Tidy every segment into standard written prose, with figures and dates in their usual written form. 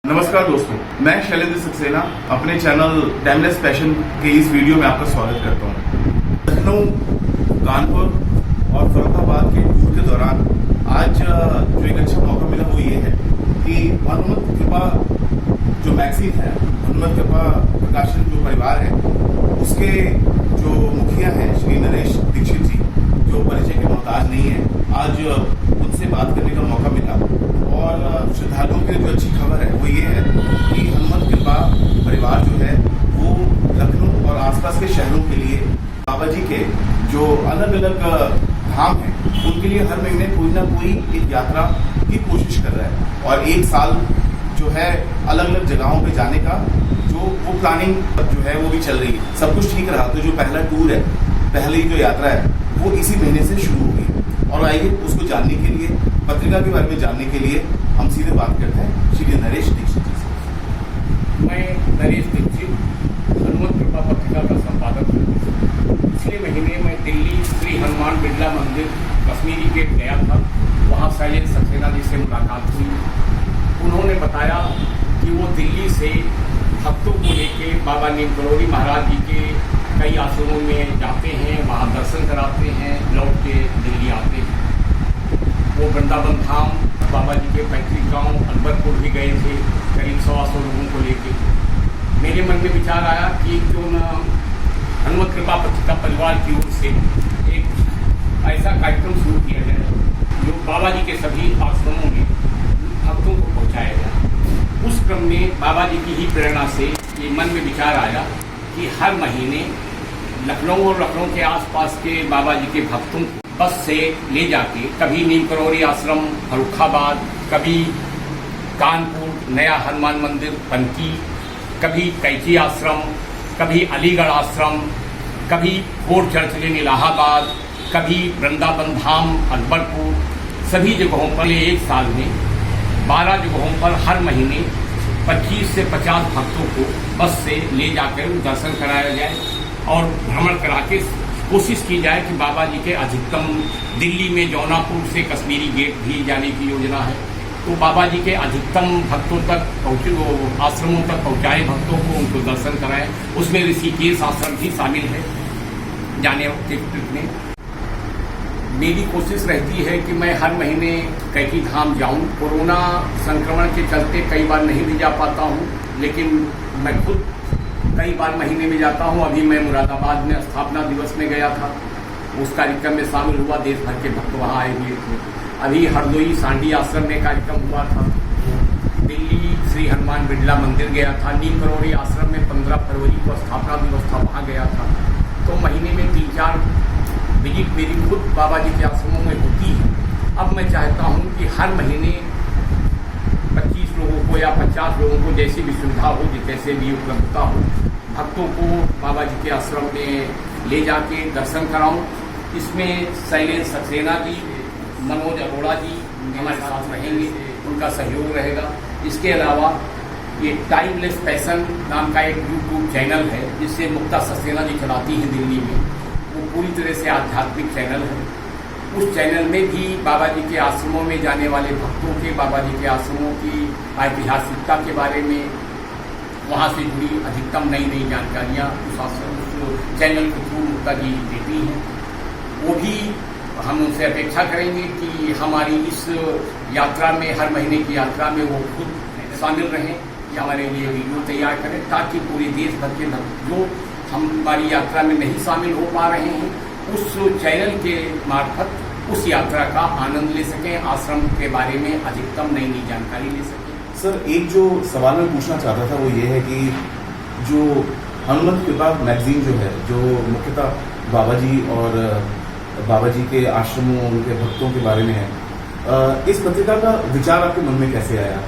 नमस्कार दोस्तों, मैं शैलेंद्र सक्सेना अपने चैनल टाइमलेस पैशन के इस वीडियो में आपका स्वागत करता हूं। लखनऊ, कानपुर और फरुखाबाद के टूर के दौरान आज जो एक अच्छा मौका मिला वो ये है कि हनुमत कृपा जो मैगजीन है, हनुमत कृपा प्रकाशन जो परिवार है, उसके जो मुखिया हैं श्री नरेश दीक्षित जी, जो परिचय के मोहताज नहीं है, आज उनसे बात करने का मौका मिला। और श्रद्धालुओं के लिए जो अच्छी खबर है वो ये है कि हनुमत कृपा परिवार जो है वो लखनऊ और आसपास के शहरों के लिए बाबा जी के जो अलग अलग धाम हैं उनके लिए हर महीने कोई ना कोई एक यात्रा की कोशिश कर रहा है। और एक साल जो है अलग अलग जगहों पे जाने का जो वो प्लानिंग जो है वो भी चल रही है। सब कुछ ठीक रहा तो जो पहला टूर है, पहली जो यात्रा है वो इसी महीने से शुरू होगी। और आइए उसको जानने के लिए, पत्रिका के बारे में जानने के लिए हम सीधे बात करते हैं श्री नरेश दीक्षित जी से। मैं नरेश दीक्षित, हनुमत कृपा पत्रिका का संपादक हूँ। पिछले महीने मैं दिल्ली श्री हनुमान बिरला मंदिर कश्मीरी गेट गया था। वहाँ शैलेंद्र सक्सेना जी से मुलाकात हुई। उन्होंने बताया कि वो दिल्ली से भक्तों को लेके बाबा नीम करोड़ी महाराज जी के कई आश्रमों में जाते हैं, वहाँ दर्शन कराते हैं, लौट के दिल्ली आते हैं। वो वृंदावन धाम, बाबा जी के पैतृक गांव अकबरपुर भी गए थे, करीब 100 लोगों को लेके। मेरे मन में विचार आया कि क्यों न हनुमत कृपा पत्रिका परिवार की ओर से एक ऐसा कार्यक्रम शुरू किया जाए जो बाबा जी के सभी आश्रमों में भक्तों को पहुंचाया जाए। उस क्रम में बाबा जी की ही प्रेरणा से ये मन में विचार आया कि हर महीने लखनऊ और लखनऊ के आसपास के बाबा जी के भक्तों को बस से ले जाके कभी नीम करोड़ी आश्रम फरुखाबाद, कभी कानपुर नया हनुमान मंदिर पनकी, कभी कैची आश्रम, कभी अलीगढ़ आश्रम, कभी फोर्ट चर्च लेन इलाहाबाद, कभी वृंदावन धाम अकबरपुर, सभी जगहों पर एक साल में 12 जगहों पर हर महीने 25 से 50 भक्तों को बस से ले जाकर दर्शन कराया जाए और भ्रमण करा के कोशिश की जाए कि बाबा जी के अधिकतम दिल्ली में जौनापुर से कश्मीरी गेट भी जाने की योजना है, तो बाबा जी के अधिकतम भक्तों तक पहुँचे, वो आश्रमों तक पहुँचाए भक्तों को, उनको दर्शन कराएं। उसमें ऋषिकेश आश्रम भी शामिल है जाने के ट्रिप में। मेरी कोशिश रहती है कि मैं हर महीने कैची धाम जाऊं। कोरोना संक्रमण के चलते कई बार नहीं भी जा पाता हूं, लेकिन मैं खुद कई बार महीने में जाता हूं। अभी मैं मुरादाबाद में स्थापना दिवस में गया था, उस कार्यक्रम में शामिल हुआ, देश भर के भक्त वहाँ आए हुए थे। अभी हरदोई सांडी आश्रम में कार्यक्रम हुआ था। दिल्ली श्री हनुमान बिरला मंदिर गया था। नीम करोड़ी आश्रम में 15 फरवरी को स्थापना दिवस था, वहाँ गया था। तो महीने में 3-4 विजिट मेरी खुद बाबा जी के आश्रमों में होती है। अब मैं चाहता हूँ कि हर महीने 25 लोगों को या 50 लोगों को, जैसी भी सुविधा हो, जैसे भी उपलब्धता हो, भक्तों को बाबा जी के आश्रम में ले जाके दर्शन कराऊं। इसमें शैलेंद्र सक्सेना जी, मनोज अरोड़ा जी हमारे साथ रहेंगे, उनका सहयोग रहेगा। इसके अलावा ये टाइमलेस पैशन नाम का एक यूट्यूब चैनल है जिससे मुक्ता सक्सेना जी चलाती हैं दिल्ली में। वो पूरी तरह से आध्यात्मिक चैनल है। उस चैनल में भी बाबा जी के आश्रमों में जाने वाले भक्तों के, बाबा जी के आश्रमों की ऐतिहासिकता के बारे में, वहाँ से जुड़ी अधिकतम नई जानकारियाँ उस चैनल के थ्रू मुक्ता जी देती हैं। वो भी हम उनसे अपेक्षा करेंगे कि हमारी इस यात्रा में, हर महीने की यात्रा में वो खुद शामिल रहें, कि हमारे लिए वीडियो तैयार करें, ताकि पूरे देश भर के भक्त जो हमारी यात्रा में नहीं शामिल हो पा रहे हैं, उस चैनल के मार्फत उस यात्रा का आनंद ले सकें, आश्रम के बारे में अधिकतम नई जानकारी ले सकें। सर, एक जो सवाल मैं पूछना चाहता था वो ये है कि जो हनुमत कृपा मैगजीन जो है, जो मुख्यतः बाबा जी और बाबा जी के आश्रमों, उनके भक्तों के बारे में है, इस पत्रिका का विचार आपके मन में कैसे आया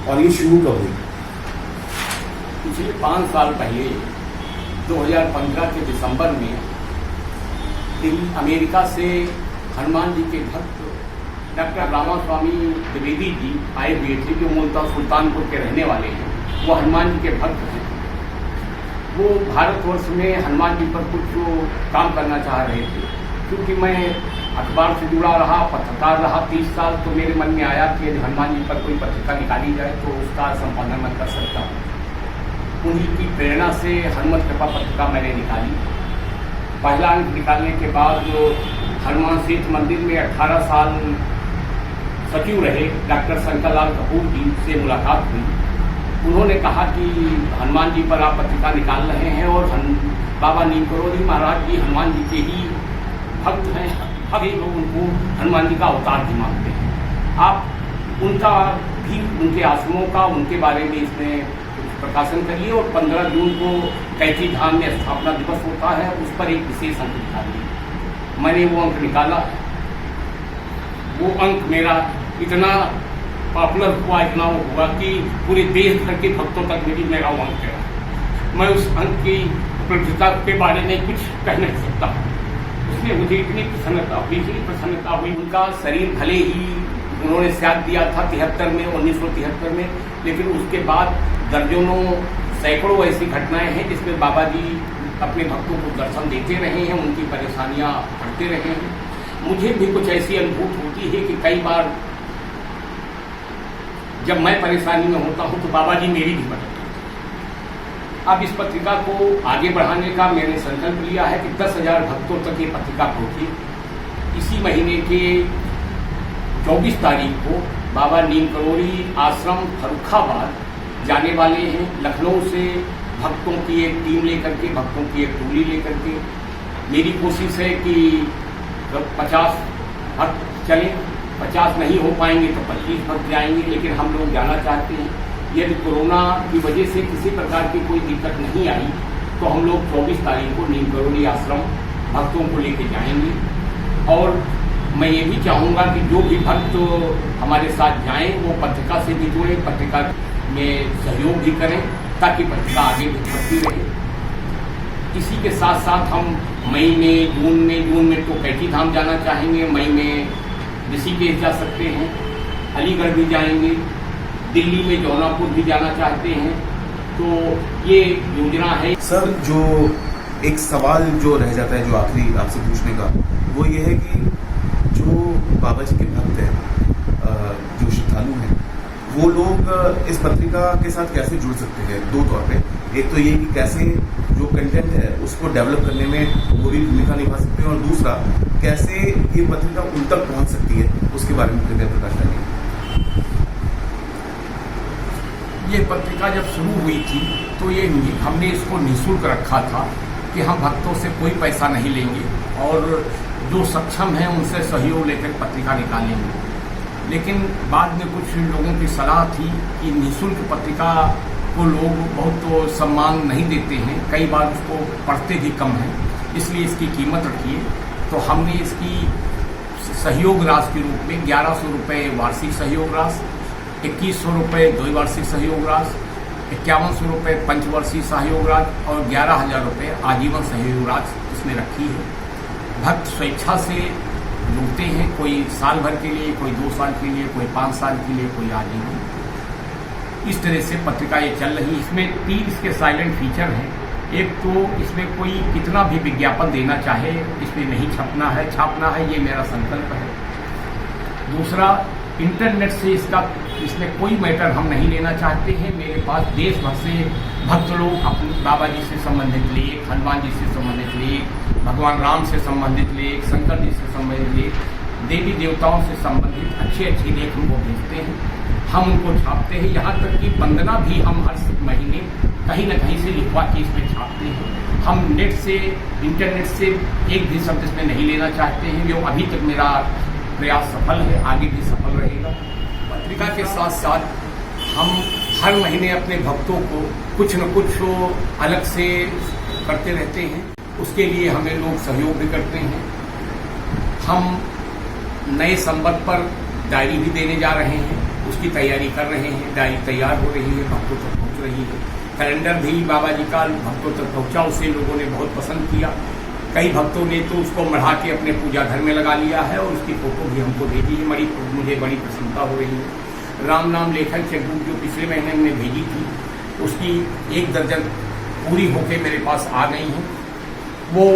और ये शुरू कब हुई? पिछले 5 साल पहले 2015 के दिसंबर में अमेरिका से हनुमान जी के भक्त डॉक्टर रामास्वामी द्विवेदी जी आए हुए थे, जो मूलतः सुल्तानपुर के रहने वाले हैं। वो हनुमान जी के भक्त हैं। वो भारतवर्ष में हनुमान जी पर कुछ काम करना चाह रहे थे, क्योंकि मैं अखबार से जुड़ा रहा, पत्रकार रहा 30 साल, तो मेरे मन में आया कि यदि हनुमान जी पर कोई पत्रिका निकाली जाए तो उसका संपादन मैं कर सकता हूँ। उन्हीं की प्रेरणा से हनुमत कृपा पत्रिका मैंने निकाली। पहला अंक निकालने के बाद जो हनुमान तीर्थ मंदिर में 18 साल सचिव रहे डॉक्टर शंकर लाल कपूर जी से मुलाकात हुई। उन्होंने कहा कि हनुमान जी पर आप पत्रिका निकाल रहे हैं और बाबा नीम करोली महाराज जी हनुमान जी के ही भक्त हैं, अभी लोग उनको हनुमान जी का अवतार भी मानते हैं। आप उनका भी, उनके आश्रमों का, उनके बारे में इसमें प्रकाशन करिए और 15 जून को कैथी धाम में स्थापना दिवस होता है, उस पर एक विशेष अंक निकालिए। मैंने वो अंक निकाला। वो अंक मेरा इतना पॉपुलर हुआ, इतना वो हुआ कि पूरे देश भर के भक्तों तक मेरा वो अंक गया। मैं उस अंक की उपलब्धता के बारे में कुछ कह नहीं सकता। उसमें मुझे इतनी प्रसन्नता हुई। उनका शरीर भले ही उन्होंने त्याग दिया था 1973 में, लेकिन उसके बाद दर्जनों सैकड़ों ऐसी घटनाएं हैं जिसमें बाबा जी अपने भक्तों को दर्शन देते रहे हैं, उनकी परेशानियां हटते रहे हैं। मुझे भी कुछ ऐसी अनुभूति होती है कि कई बार जब मैं परेशानी में होता हूं तो बाबा जी मेरी भी मदद करते हैं। अब इस पत्रिका को आगे बढ़ाने का मैंने संकल्प लिया है कि 10,000 भक्तों तक ये पत्रिका पहुंचे। इसी महीने के 24 तारीख को बाबा नीम करोली आश्रम फर्रुखाबाद जाने वाले हैं। लखनऊ से भक्तों की एक टीम लेकर के, भक्तों की एक टोली लेकर के मेरी कोशिश है कि 50 भक्त चलें। 50 नहीं हो पाएंगे तो 25 भक्त जाएंगे, लेकिन हम लोग जाना चाहते हैं। यदि कोरोना की वजह से किसी प्रकार की कोई दिक्कत नहीं आई तो हम लोग 24 तारीख को नीम करोली आश्रम भक्तों को लेके जाएंगे। और मैं ये भी चाहूँगा कि जो भी भक्त हमारे साथ जाएं वो पत्रिका से भी जुड़े, पत्रिका में सहयोग भी करें ताकि पत्रिका आगे भी बढ़ती रहे। इसी के साथ साथ हम मई में, जून में तो कैथी धाम जाना चाहेंगे, मई में ऋषिकेश जा सकते हैं, अलीगढ़ भी जाएंगे, दिल्ली में जौनापुर भी जाना चाहते हैं। तो ये योजना है। सर, जो एक सवाल जो रह जाता है जो आखिरी आपसे पूछने का, वो ये है कि जो बाबा जी के भक्त हैं, जो श्रद्धालु हैं, वो लोग इस पत्रिका के साथ कैसे जुड़ सकते हैं? दो तौर पे, एक तो ये कि कैसे जो कंटेंट है उसको डेवलप करने में पूरी भूमिका निभा सकते हैं, और दूसरा कैसे ये पत्रिका उन तक पहुंच सकती है, उसके बारे में कृपया प्रकाश डालिए। ये पत्रिका जब शुरू हुई थी तो ये हमने इसको निःशुल्क रखा था कि हम भक्तों से कोई पैसा नहीं लेंगे और जो सक्षम हैं उनसे सहयोग लेकर पत्रिका निकालेंगे। लेकिन बाद में कुछ लोगों की सलाह थी कि निःशुल्क पत्रिका को लोग बहुत सम्मान नहीं देते हैं, कई बार उसको पढ़ते भी कम हैं, इसलिए इसकी कीमत रखिए। तो हमने इसकी सहयोग राशि के रूप में 1100 रुपये वार्षिक सहयोग राशि, 2100 रुपये द्विवार्षिक सहयोग राशि, 5100 रुपये पंचवार्षिक सहयोग राशि और 11,000 रुपये आजीवन सहयोग राशि इसमें रखी है। भक्त स्वेच्छा से जुड़ते हैं, कोई साल भर के लिए, कोई 2 साल के लिए, कोई 5 साल के लिए, कोई आजीवन। इस तरह से पत्रिका ये चल रही है। इसमें 3 इसके साइलेंट फीचर हैं। एक तो इसमें कोई कितना भी विज्ञापन देना चाहे इसमें नहीं छपना है, छापना है, ये मेरा संकल्प है। दूसरा, इंटरनेट से इसमें कोई मैटर हम नहीं लेना चाहते हैं। मेरे पास देश भर से भक्त लोग अपने बाबा जी से संबंधित लेख, हनुमान जी से संबंधित लेख, भगवान राम से संबंधित लेख, शंकर जी से संबंधित लेख, देवी देवताओं से संबंधित अच्छे लेख हमको भेजते हैं, हम उनको छापते हैं। यहाँ तक कि वंदना भी हम हर महीने कहीं न कहीं से लिखवा के इसमें छापते हैं। हम नेट से, इंटरनेट से एक भी शब्द इसमें नहीं लेना चाहते हैं। जो अभी तक मेरा प्रयास सफल है, आगे भी सफल रहेगा। पत्रिका के साथ साथ हम हर महीने अपने भक्तों को कुछ न कुछ अलग से करते रहते हैं, उसके लिए हमें लोग सहयोग भी करते हैं। हम नए संवत पर डायरी भी देने जा रहे हैं, उसकी तैयारी कर रहे हैं। डायरी तैयार हो रही है, भक्तों तक पहुंच रही है। कैलेंडर भी बाबा जी का भक्तों तक पहुंचा, उसे लोगों ने बहुत पसंद किया। कई भक्तों ने तो उसको मढ़ा के अपने पूजा घर में लगा लिया है और उसकी फोटो भी हमको भेजी है। मुझे बड़ी प्रसन्नता हो रही है। राम नाम लेखन चेकबुक जो पिछले महीने हमने भेजी थी, उसकी 1 दर्जन पूरी होके मेरे पास आ गई हैं। वो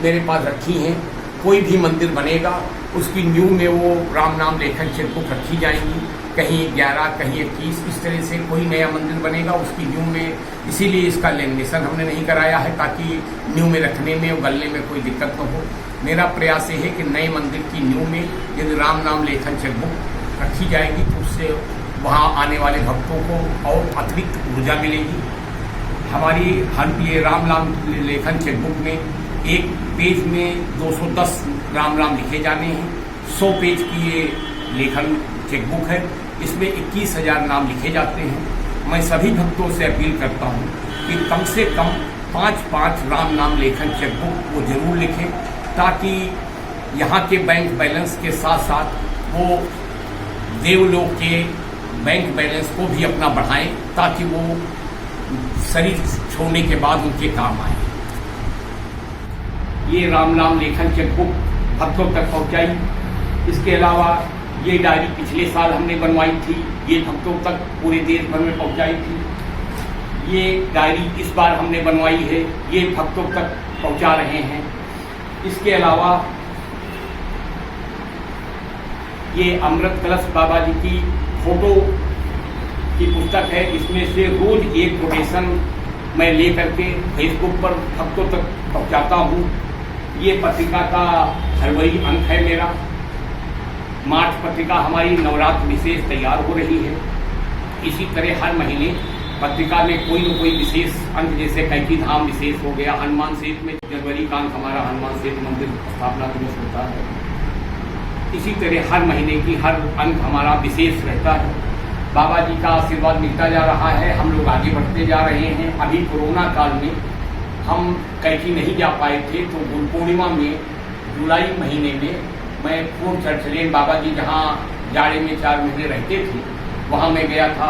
मेरे पास रखी हैं। कोई भी मंदिर बनेगा उसकी न्यू में वो राम नाम लेखन चेकबुक रखी जाएंगी, कहीं 11, कहीं 21, इस तरह से कोई नया मंदिर बनेगा उसकी न्यू में। इसीलिए इसका लेमिनेशन हमने नहीं कराया है ताकि न्यू में रखने में और गलने में कोई दिक्कत न हो। मेरा प्रयास ये है कि नए मंदिर की न्यू में यदि राम नाम लेखन चेकबुक रखी जाएगी तो उससे वहाँ आने वाले भक्तों को और अतिरिक्त ऊर्जा मिलेगी। हमारी ये राम नाम लेखन चेकबुक में एक पेज में 210 राम नाम लिखे जाने हैं। 100 पेज की ये लेखन चेकबुक है, इसमें 21,000 नाम लिखे जाते हैं। मैं सभी भक्तों से अपील करता हूँ कि कम से कम 5-5 राम नाम लेखन चेकबुक वो जरूर लिखें ताकि यहाँ के बैंक बैलेंस के साथ साथ वो देवलोक के बैंक बैलेंस को भी अपना बढ़ाएं ताकि वो शरीर छोड़ने के बाद उनके काम आए। ये राम नाम लेखन चेकबुक भक्तों तक पहुंचाई। इसके अलावा ये डायरी पिछले साल हमने बनवाई थी, ये भक्तों तक पूरे देश भर में पहुंचाई थी। ये डायरी इस बार हमने बनवाई है, ये भक्तों तक पहुंचा रहे हैं। इसके अलावा ये अमृत कलश बाबा जी की फोटो की पुस्तक है, इसमें से रोज एक कोटेशन मैं ले करके फेसबुक पर भक्तों तक पहुंचाता हूँ। ये पत्रिका का फरवरी अंक है मेरा। मार्च पत्रिका हमारी नवरात्र विशेष तैयार हो रही है। इसी तरह हर महीने पत्रिका में कोई न कोई विशेष अंक, जैसे कैकी धाम विशेष हो गया, हनुमान सेठ में जनवरी का अंक हमारा हनुमान सेठ मंदिर स्थापना दिवस होता है। इसी तरह हर महीने की हर अंक हमारा विशेष रहता है। बाबा जी का आशीर्वाद मिलता जा रहा है, हम लोग आगे बढ़ते जा रहे हैं। अभी कोरोना काल में हम कैथी नहीं जा पाए थे तो गुरु पूर्णिमा में जुलाई महीने में मैं पूर्व चर्च लेन बाबा जी जहाँ जाड़े में 4 महीने रहते थे वहाँ मैं गया था।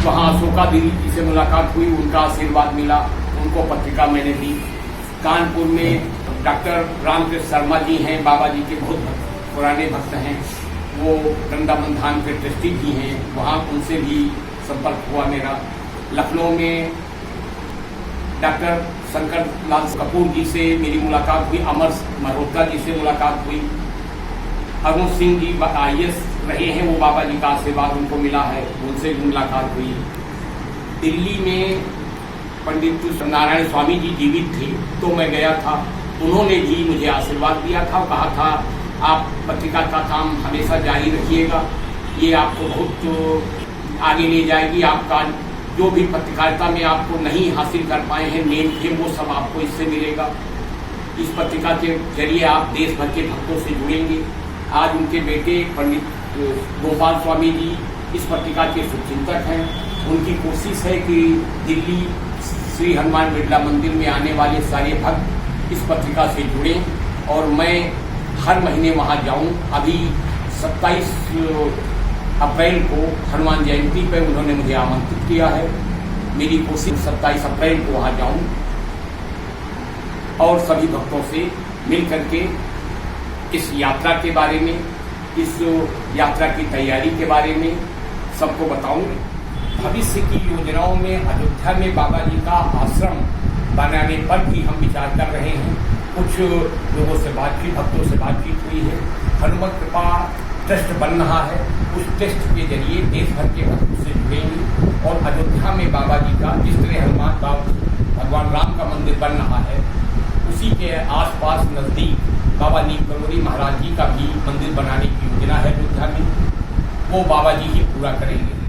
वहाँ अशोका देवी जी से मुलाकात हुई, उनका आशीर्वाद मिला, उनको पत्रिका मैंने दी। कानपुर में डॉक्टर रामकृष्ण शर्मा जी हैं, बाबा जी के बहुत पुराने भक्त हैं, वो वृंदावन धाम के ट्रस्टी भी हैं, वहाँ उनसे भी संपर्क हुआ मेरा। लखनऊ में डॉक्टर शंकर लाल कपूर जी से मेरी मुलाकात हुई, अमर मल्होत्रा जी से मुलाकात हुई, अरुण सिंह जी IAS रहे हैं, वो बाबा जी का आशीर्वाद उनको मिला है, उनसे भी मुलाकात हुई। दिल्ली में पंडित नारायण स्वामी जी जीवित थे तो मैं गया था, उन्होंने भी मुझे आशीर्वाद दिया था, कहा था आप पत्रिका का काम हमेशा जारी रखिएगा, ये आपको बहुत आगे ले जाएगी। आपका जो भी पत्रकारिता में आपको नहीं हासिल कर पाए हैं नेम फेम, वो सब आपको इससे मिलेगा। इस पत्रिका के जरिए आप देश भर के भक्तों से जुड़ेंगे। आज उनके बेटे पंडित गोपाल स्वामी जी इस पत्रिका के शुभचिंतक हैं। उनकी कोशिश है कि दिल्ली श्री हनुमान बिरला मंदिर में आने वाले सारे भक्त इस पत्रिका से जुड़ें और मैं हर महीने वहाँ जाऊँ। अभी 27 अप्रैल को हनुमान जयंती पर उन्होंने मुझे आमंत्रित किया है। मेरी कोशिश 27 अप्रैल को वहाँ जाऊँ और सभी भक्तों से मिल करके इस यात्रा के बारे में, इस यात्रा की तैयारी के बारे में सबको बताऊं। भविष्य की योजनाओं में अयोध्या में बाबा जी का आश्रम बनाने पर भी हम विचार कर रहे हैं। कुछ लोगों से बातचीत, भक्तों से बातचीत हुई है। हनुमत कृपा ट्रस्ट बन रहा है, उस ट्रस्ट के जरिए देश भर के भक्त से जुड़ेंगे और अयोध्या में बाबा जी का, जिस तरह भगवान राम का मंदिर बन रहा है, उसी के आसपास नज़दीक बाबा नीम करोली महाराज जी का भी मंदिर बनाने की योजना है अयोध्या में, वो बाबा जी ही पूरा करेंगे।